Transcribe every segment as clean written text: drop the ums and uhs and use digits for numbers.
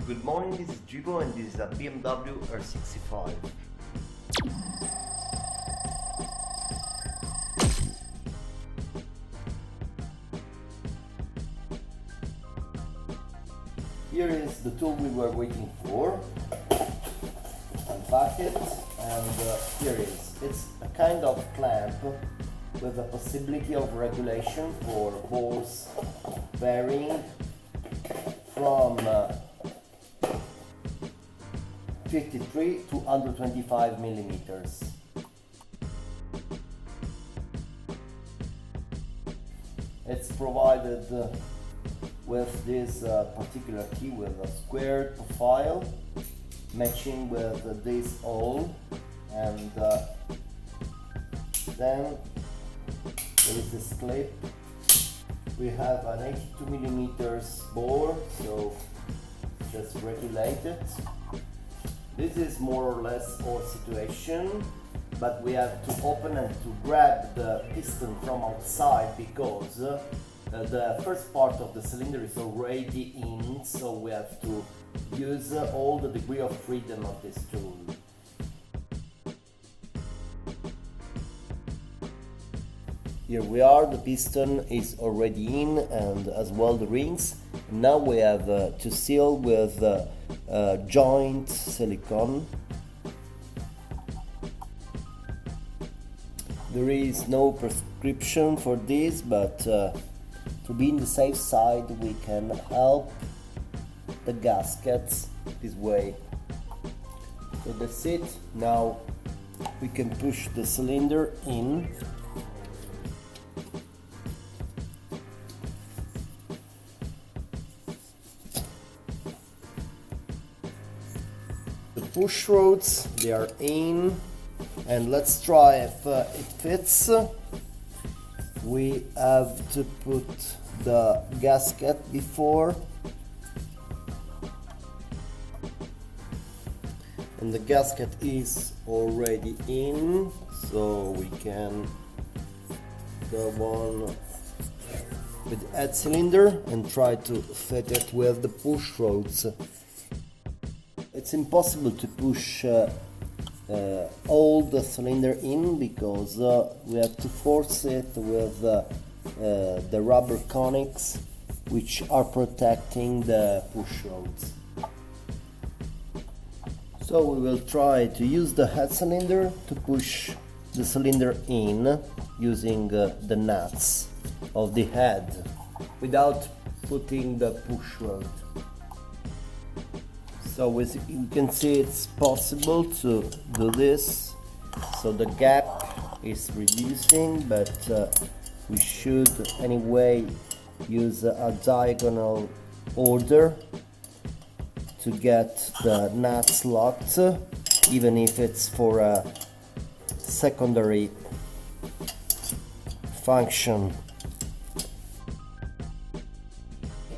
Good morning, this is GIVO and this is a BMW R65. Here is the tool we were waiting for. Unpack it and here it is. It's a kind of clamp with a possibility of regulation for balls varying from 53 to 125 millimeters. It's provided with this particular key with a squared profile matching with this hole, and then there is this clip. We have an 82 millimeters bore, so just regulate it. This is more or less our situation, but we have to open and to grab the piston from outside because the first part of the cylinder is already in, so we have to use all the degree of freedom of this tool. Here we are, the piston is already in and as well the rings. Now we have to seal with joint silicone. There is no prescription for this, but to be in the safe side we can help the gaskets this way. So that's it. Now we can push the cylinder in. The push rods, they are in, and let's try if it fits. We have to put the gasket before, and the gasket is already in, so we can go on with the head cylinder and try to fit it with the push rods. It's impossible to push all the cylinder in because we have to force it with the rubber conics which are protecting the push rods. So we will try to use the head cylinder to push the cylinder in using the nuts of the head without putting the push rod. So as you can see, it's possible to do this, so the gap is reducing, but we should anyway use a diagonal order to get the nuts locked, even if it's for a secondary function.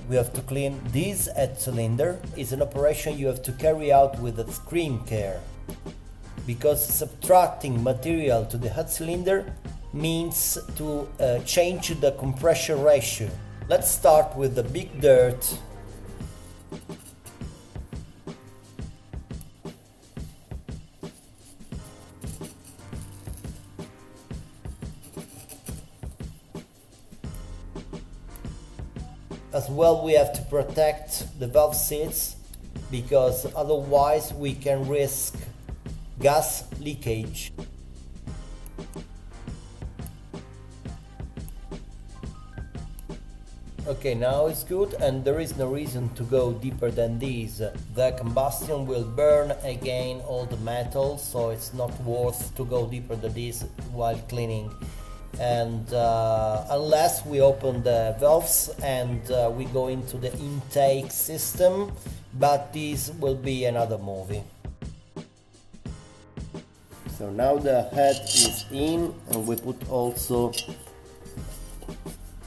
We have to clean this head cylinder. It's an operation you have to carry out with extreme care, because subtracting material to the head cylinder means to change the compression ratio. Let's start with the big dirt. As well, we have to protect the valve seats because otherwise we can risk gas leakage. Okay, now it's good and there is no reason to go deeper than this. The combustion will burn again all the metal, so it's not worth to go deeper than this while cleaning. And unless we open the valves and we go into the intake system, but this will be another movie. So now the head is in and we put also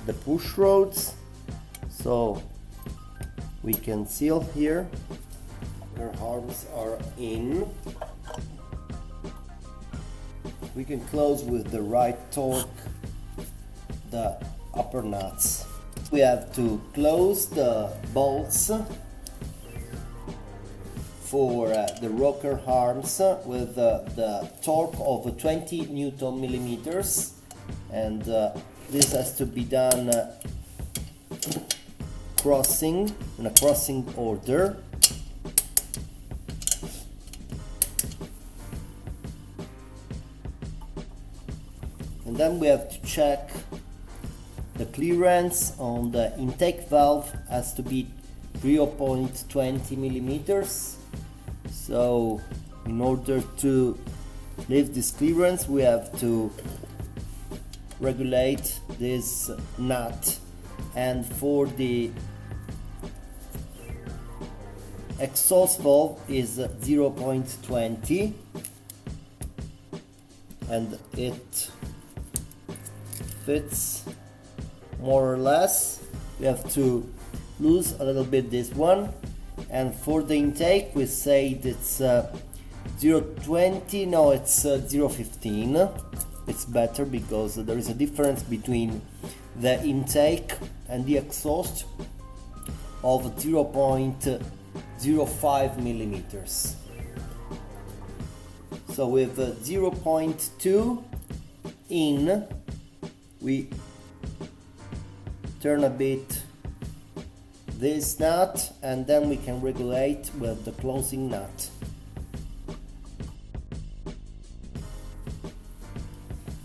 the push rods, so we can seal here. Our arms are in. We can close with the right torque the upper nuts. We have to close the bolts for the rocker arms with the torque of 20 Newton millimeters, and this has to be done in a crossing order. And then we have to check the clearance on the intake valve, has to be 0.20 millimeters. So in order to leave this clearance, we have to regulate this nut, and for the exhaust valve is 0.20, and it fits more or less. We have to lose a little bit this one, and for the intake we say it's 0.20, no, it's 0.15. It's better because there is a difference between the intake and the exhaust of 0.05 millimeters. So with 0.2 in, we turn a bit this nut, and then we can regulate with the closing nut.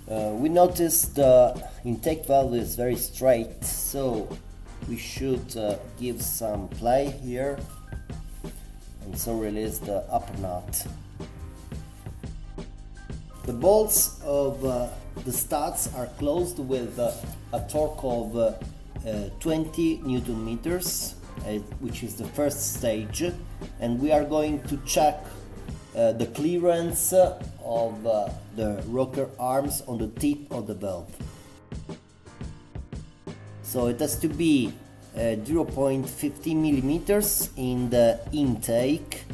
We notice the intake valve is very straight, so we should give some play here, and so release the upper nut. The bolts of the studs are closed with a torque of 20 Newton meters, which is the first stage, and we are going to check the clearance of the rocker arms on the tip of the valve. So it has to be 0.50 millimeters in the intake,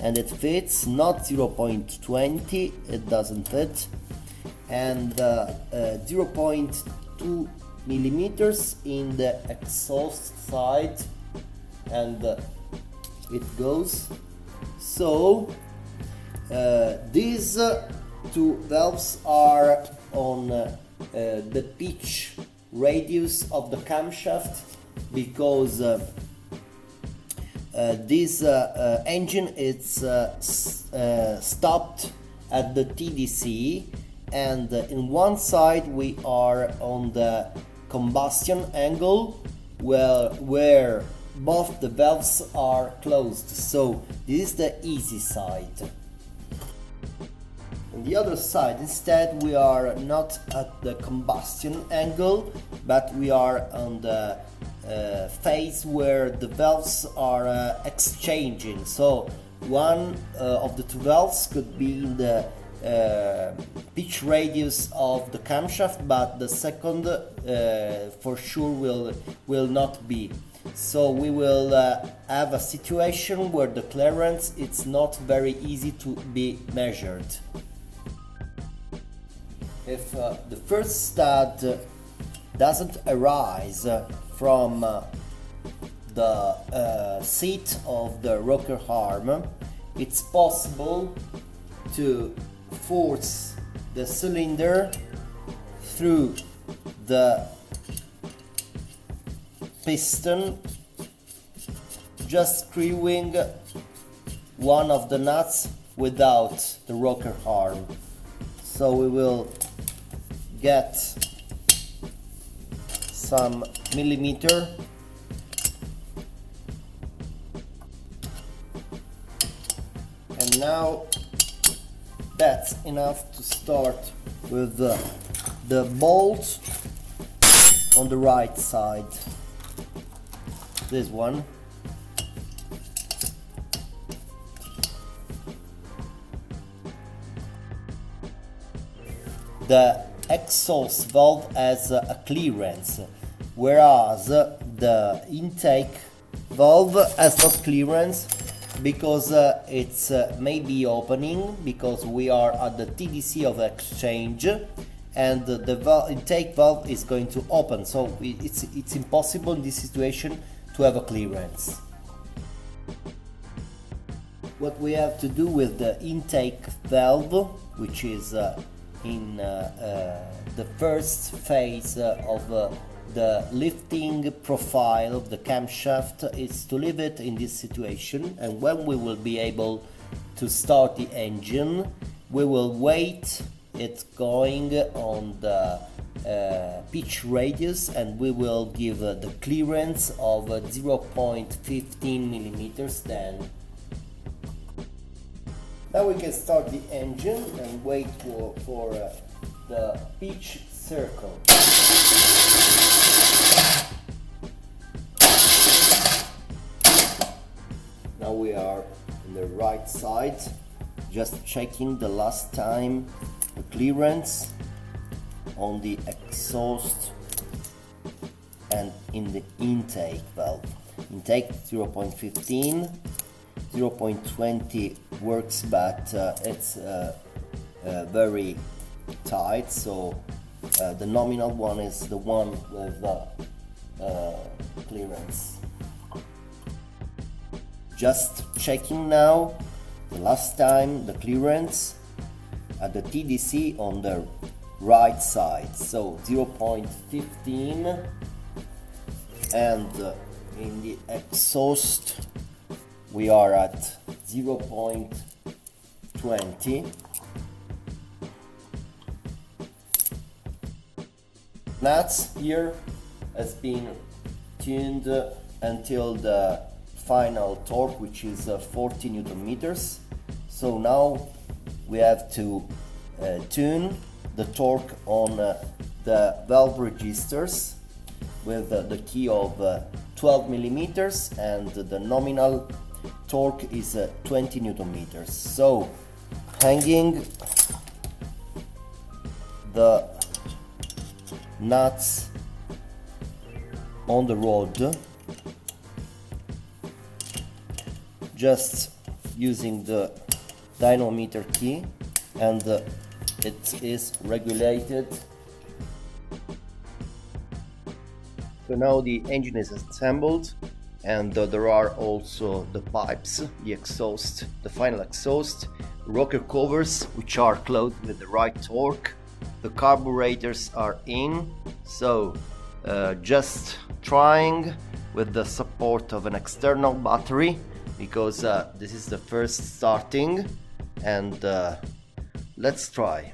and it fits, not 0.20, it doesn't fit, and 0.2 millimeters in the exhaust side, and it goes. So these two valves are on the pitch radius of the camshaft, because this engine is stopped at the TDC, and in one side we are on the combustion angle where both the valves are closed, so this is the easy side. On the other side instead, we are not at the combustion angle, but we are on the phase where the valves are exchanging. So one of the two valves could be in the pitch radius of the camshaft, but the second for sure will not be. So we will have a situation where the clearance it's not very easy to be measured. If the first stud doesn't arise from the seat of the rocker arm, it's possible to force the cylinder through the piston, just screwing one of the nuts without the rocker arm. So we will get some millimeter, and now that's enough to start with the bolt on the right side, this one. The exhaust valve has a clearance, whereas the intake valve has not clearance, because it's maybe opening, because we are at the TDC of exchange, and the intake valve is going to open, so it's impossible in this situation to have a clearance. what we have to do with the intake valve, which is in the first phase of the lifting profile of the camshaft, is to leave it in this situation, and when we will be able to start the engine, we will wait it going on the pitch radius, and we will give the clearance of 0.15 millimeters. Then now we can start the engine and wait for the pitch circle. Now we are on the right side, just checking the last time the clearance on the exhaust and in the intake valve. Intake 0.15, 0.20 works, but it's very tight, so the nominal one is the one with the clearance. Just checking now the last time the clearance at the TDC on the right side, so 0.15, and in the exhaust we are at 0.20. Nuts here has been tuned until the final torque, which is 40 Newton meters. So now we have to tune the torque on the valve registers with the key of 12 millimeters, and the nominal torque is 20 Newton meters. So hanging the nuts on the rod, just using the dynamometer key, and it is regulated. So now the engine is assembled, and there are also the pipes, the exhaust, the final exhaust, rocker covers which are closed with the right torque, the carburetors are in. So just trying with the support of an external battery, because this is the first starting, and let's try.